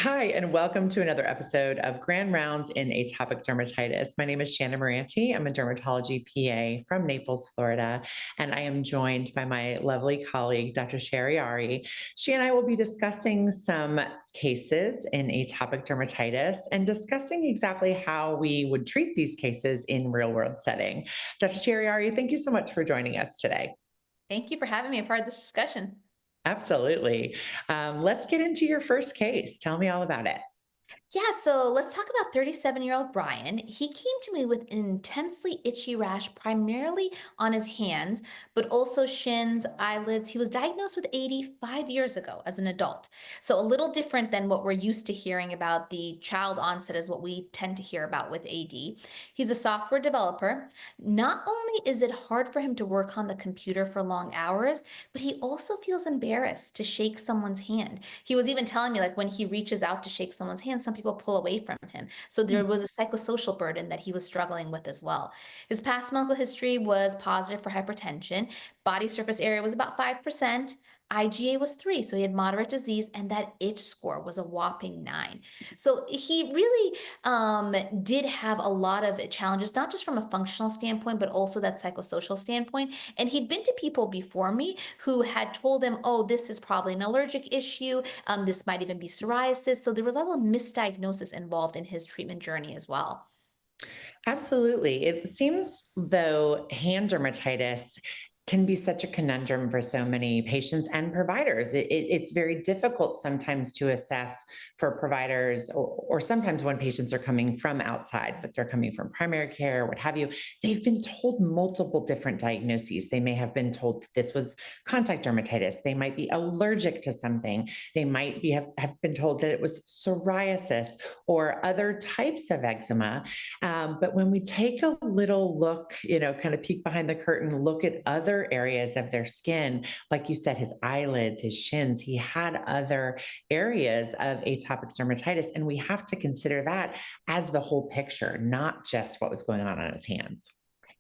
Hi, and welcome to another episode of Grand Rounds in Atopic Dermatitis. My name is Shanna Miranti. I'm a dermatology PA from Naples, Florida, and I am joined by my lovely colleague, Dr. Shahriari. She and I will be discussing some cases in atopic dermatitis and discussing exactly how we would treat these cases in real-world setting. Dr. Shahriari, thank you so much for joining us today. Thank you for having me a part of this discussion. Absolutely. Let's get into your first case. Tell me all about it. Yeah, so let's talk about 37-year-old Brian. He came to me with an intensely itchy rash, primarily on his hands, but also shins, eyelids. He was diagnosed with AD 5 years ago as an adult. So a little different than what we're used to hearing about. The child onset is what we tend to hear about with AD. He's a software developer. Not only is it hard for him to work on the computer for long hours, but he also feels embarrassed to shake someone's hand. He was even telling me, like, when he reaches out to shake someone's hand, some people pull away from him. So there was a psychosocial burden that he was struggling with as well. His past medical history was positive for hypertension. Body surface area was about 5%. IgA was 3, so he had moderate disease, and that itch score was a whopping 9. So he really did have a lot of challenges, not just from a functional standpoint, but also that psychosocial standpoint. And he'd been to people before me who had told him, oh, this is probably an allergic issue. This might even be psoriasis. So there was a lot of misdiagnosis involved in his treatment journey as well. Absolutely. It seems though hand dermatitis can be such a conundrum for so many patients and providers. It's very difficult sometimes to assess for providers, or sometimes when patients are coming from outside, but they're coming from primary care, what have you. They've been told multiple different diagnoses. They may have been told that this was contact dermatitis. They might be allergic to something. They might have been told that it was psoriasis or other types of eczema. But when we take a little look, kind of peek behind the curtain, look at other areas of their skin, like you said, his eyelids, his shins, he had other areas of atopic dermatitis. And we have to consider that as the whole picture, not just what was going on his hands.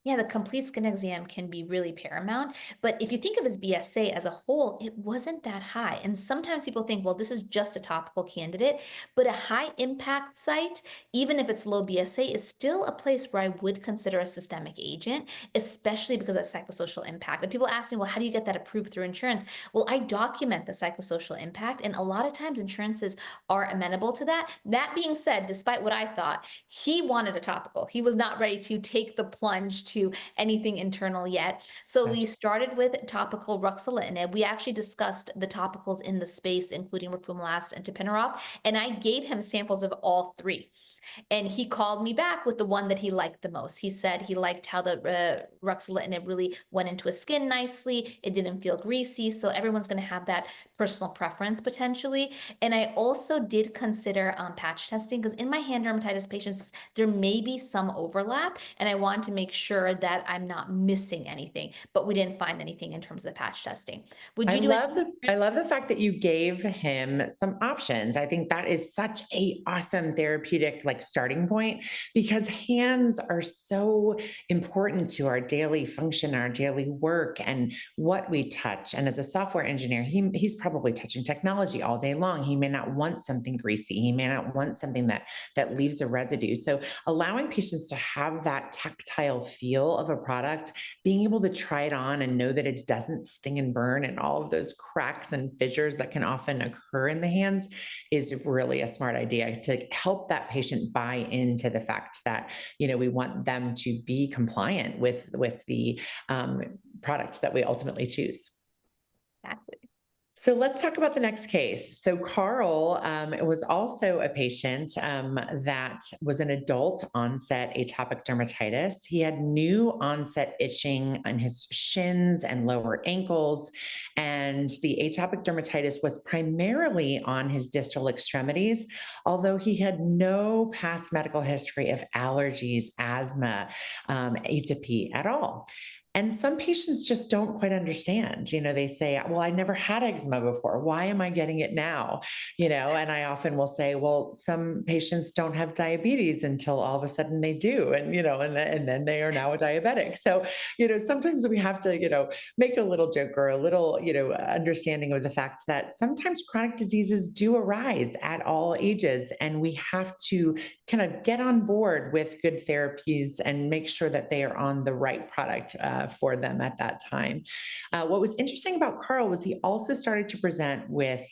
Yeah, the complete skin exam can be really paramount. But if you think of his BSA as a whole, it wasn't that high. And sometimes people think, well, this is just a topical candidate. But a high impact site, even if it's low BSA, is still a place where I would consider a systemic agent, especially because of psychosocial impact. And people ask me, well, how do you get that approved through insurance? Well, I document the psychosocial impact. And a lot of times insurances are amenable to that. That being said, despite what I thought, he wanted a topical. He was not ready to take the plunge to anything internal yet. So we started with topical ruxolitinib. We actually discussed the topicals in the space, including roflumilast and tapinarof, and I gave him samples of all three. And he called me back with the one that he liked the most. He said he liked how the ruxolitinib really went into his skin nicely. It didn't feel greasy. So everyone's going to have that personal preference potentially. And I also did consider patch testing because in my hand dermatitis patients, there may be some overlap. And I want to make sure that I'm not missing anything. But we didn't find anything in terms of the patch testing. Would I you do love the any? I love the fact that you gave him some options. I think that is such a awesome therapeutic starting point, because hands are so important to our daily function, our daily work, and what we touch. And as a software engineer, he's probably touching technology all day long. He may not want something greasy. He may not want something that leaves a residue. So allowing patients to have that tactile feel of a product, being able to try it on and know that it doesn't sting and burn and all of those cracks and fissures that can often occur in the hands, is really a smart idea to help that patient buy into the fact that we want them to be compliant with the product that we ultimately choose. Exactly. So let's talk about the next case. So Carl was also a patient that was an adult onset atopic dermatitis. He had new onset itching on his shins and lower ankles, and the atopic dermatitis was primarily on his distal extremities, although he had no past medical history of allergies, asthma, atopy at all. And some patients just don't quite understand. They say, well, I never had eczema before. Why am I getting it now? And I often will say, well, some patients don't have diabetes until all of a sudden they do. And then they are now a diabetic. So, sometimes we have to, make a little joke or a little, understanding of the fact that sometimes chronic diseases do arise at all ages. And we have to kind of get on board with good therapies and make sure that they are on the right product for them at that time. What was interesting about Carl was he also started to present with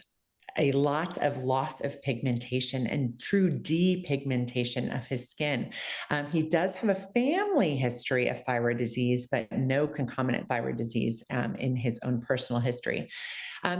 a lot of loss of pigmentation and true depigmentation of his skin. He does have a family history of thyroid disease, but no concomitant thyroid disease in his own personal history.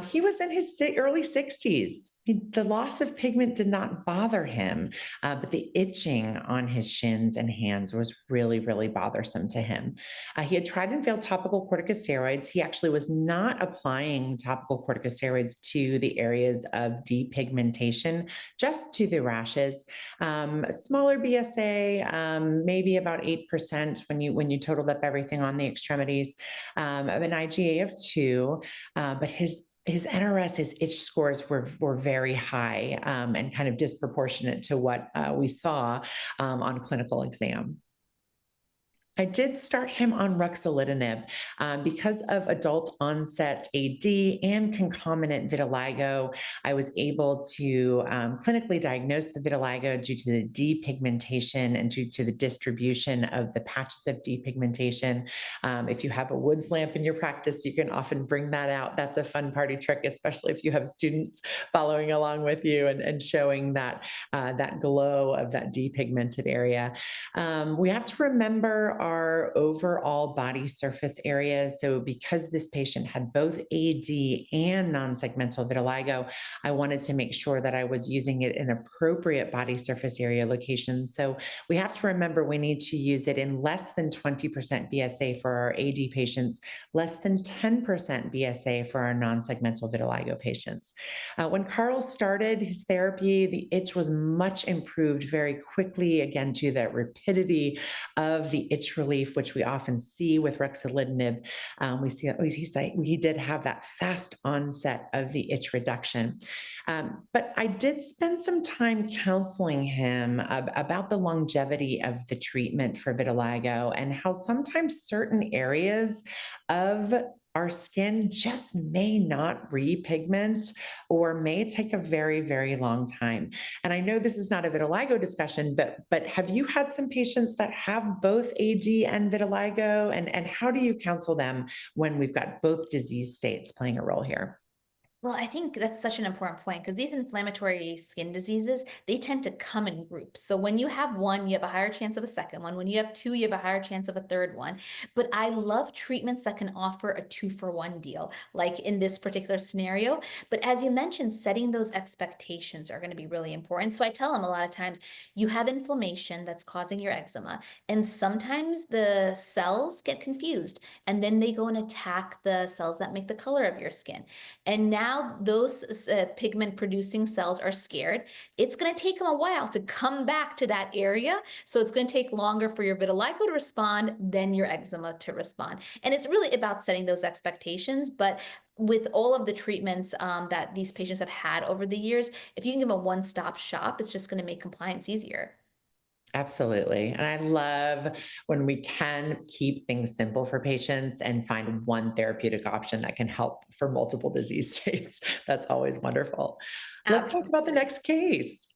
He was in his early 60s. The loss of pigment did not bother him, but the itching on his shins and hands was really, really bothersome to him. He had tried and failed topical corticosteroids. He actually was not applying topical corticosteroids to the areas of depigmentation, just to the rashes. Smaller BSA, maybe about 8% when you totaled up everything on the extremities, an IgA of 2, but his NRS, his itch scores were very high and kind of disproportionate to what we saw on clinical exam. I did start him on ruxolitinib because of adult onset AD and concomitant vitiligo. I was able to clinically diagnose the vitiligo due to the depigmentation and due to the distribution of the patches of depigmentation. If you have a woods lamp in your practice, you can often bring that out. That's a fun party trick, especially if you have students following along with you and showing that glow of that depigmented area. We have to remember our overall body surface area. So, because this patient had both AD and non segmental vitiligo, I wanted to make sure that I was using it in appropriate body surface area locations. So, we have to remember we need to use it in less than 20% BSA for our AD patients, less than 10% BSA for our non segmental vitiligo patients. When Carl started his therapy, the itch was much improved very quickly, again, to the rapidity of the itch relief, which we often see with ruxolitinib. He did have that fast onset of the itch reduction. But I did spend some time counseling him about the longevity of the treatment for vitiligo and how sometimes certain areas of our skin just may not repigment or may take a very, very long time. And I know this is not a vitiligo discussion, but have you had some patients that have both AD and vitiligo? And how do you counsel them when we've got both disease states playing a role here? Well, I think that's such an important point because these inflammatory skin diseases, they tend to come in groups. So when you have one, you have a higher chance of a second one. When you have two, you have a higher chance of a third one. But I love treatments that can offer a 2-for-1 deal, like in this particular scenario. But as you mentioned, setting those expectations are going to be really important. So I tell them a lot of times, you have inflammation that's causing your eczema. And sometimes the cells get confused and then they go and attack the cells that make the color of your skin. And now those pigment producing cells are scared. It's going to take them a while to come back to that area. So it's going to take longer for your vitiligo to respond than your eczema to respond. And it's really about setting those expectations. But with all of the treatments that these patients have had over the years, if you can give them a one-stop shop, it's just going to make compliance easier. Absolutely. And I love when we can keep things simple for patients and find one therapeutic option that can help for multiple disease states. That's always wonderful. Let's talk about the Absolutely. next case.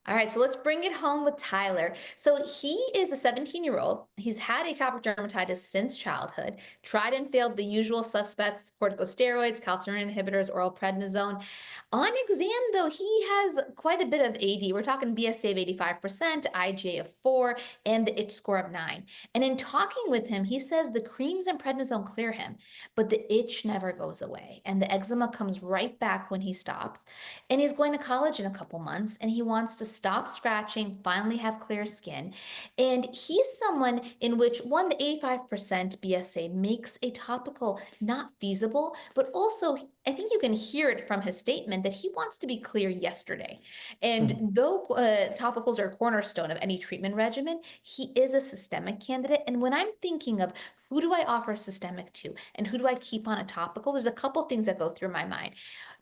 All right, so let's bring it home with Tyler. So he is a 17-year-old. He's had atopic dermatitis since childhood, tried and failed the usual suspects, corticosteroids, calcineurin inhibitors, oral prednisone. On exam, though, he has quite a bit of AD. We're talking BSA of 85%, IgA of 4, and the itch score of 9. And in talking with him, he says the creams and prednisone clear him, but the itch never goes away. And the eczema comes right back when he stops. And he's going to college in a couple months, and he wants to stop scratching, finally have clear skin. And he's someone in which, one, the 85% BSA makes a topical not feasible, but also I think you can hear it from his statement that he wants to be clear yesterday. And Mhm. though topicals are a cornerstone of any treatment regimen, he is a systemic candidate. And when I'm thinking of who do I offer systemic to and who do I keep on a topical, there's a couple things that go through my mind.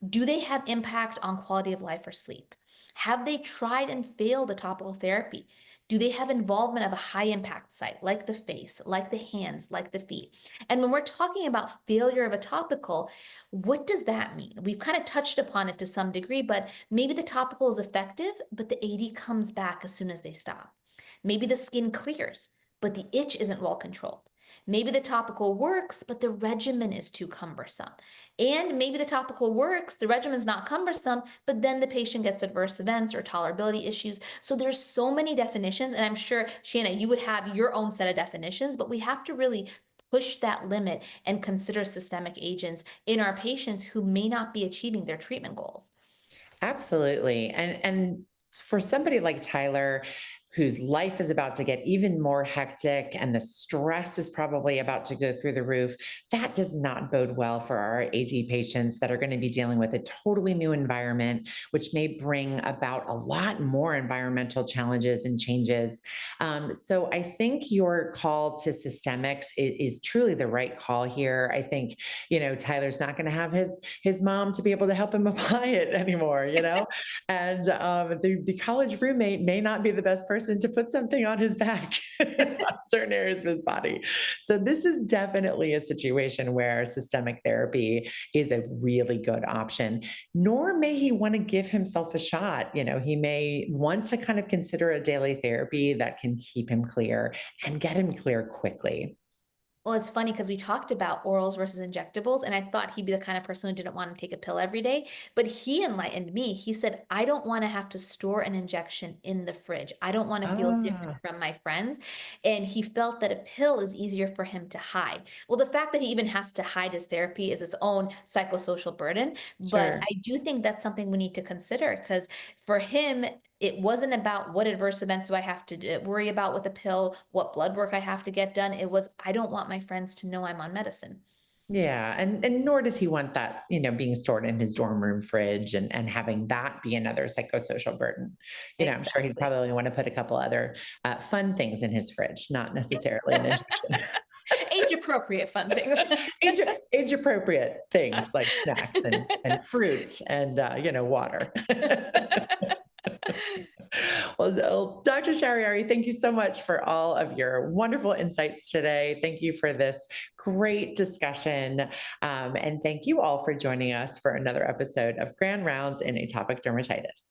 Do they have impact on quality of life or sleep? Have they tried and failed a topical therapy? Do they have involvement of a high impact site like the face, like the hands, like the feet? And when we're talking about failure of a topical, what does that mean? We've kind of touched upon it to some degree, but maybe the topical is effective, but the AD comes back as soon as they stop. Maybe the skin clears, but the itch isn't well controlled. Maybe the topical works, but the regimen is too cumbersome. And maybe the topical works, the regimen is not cumbersome, but then the patient gets adverse events or tolerability issues. So there's so many definitions, and I'm sure, Shanna, you would have your own set of definitions, but we have to really push that limit and consider systemic agents in our patients who may not be achieving their treatment goals. Absolutely. And for somebody like Tyler, whose life is about to get even more hectic and the stress is probably about to go through the roof, that does not bode well for our AD patients that are going to be dealing with a totally new environment, which may bring about a lot more environmental challenges and changes. So I think your call to systemics is truly the right call here. I think, Tyler's not going to have his mom to be able to help him apply it anymore, and the college roommate may not be the best person to put something on his back on certain areas of his body. So this is definitely a situation where systemic therapy is a really good option. Nor may he want to give himself a shot. He may want to kind of consider a daily therapy that can keep him clear and get him clear quickly. Well, it's funny because we talked about orals versus injectables, and I thought he'd be the kind of person who didn't want to take a pill every day. But he enlightened me. He said, I don't want to have to store an injection in the fridge. I don't want to feel different Ah, from my friends. And he felt that a pill is easier for him to hide. Well, the fact that he even has to hide his therapy is its own psychosocial burden. But sure. I do think that's something we need to consider because for him, it wasn't about what adverse events do I have to worry about with a pill, what blood work I have to get done. It was, I don't want my friends to know I'm on medicine. Yeah, and nor does he want that, being stored in his dorm room fridge and having that be another psychosocial burden. I'm sure he'd Exactly. probably want to put a couple other fun things in his fridge, not necessarily an injection. Age appropriate fun things. age age appropriate things like snacks and fruit and water. Well, Dr. Shahriari, thank you so much for all of your wonderful insights today. Thank you for this great discussion. And thank you all for joining us for another episode of Grand Rounds in Atopic Dermatitis.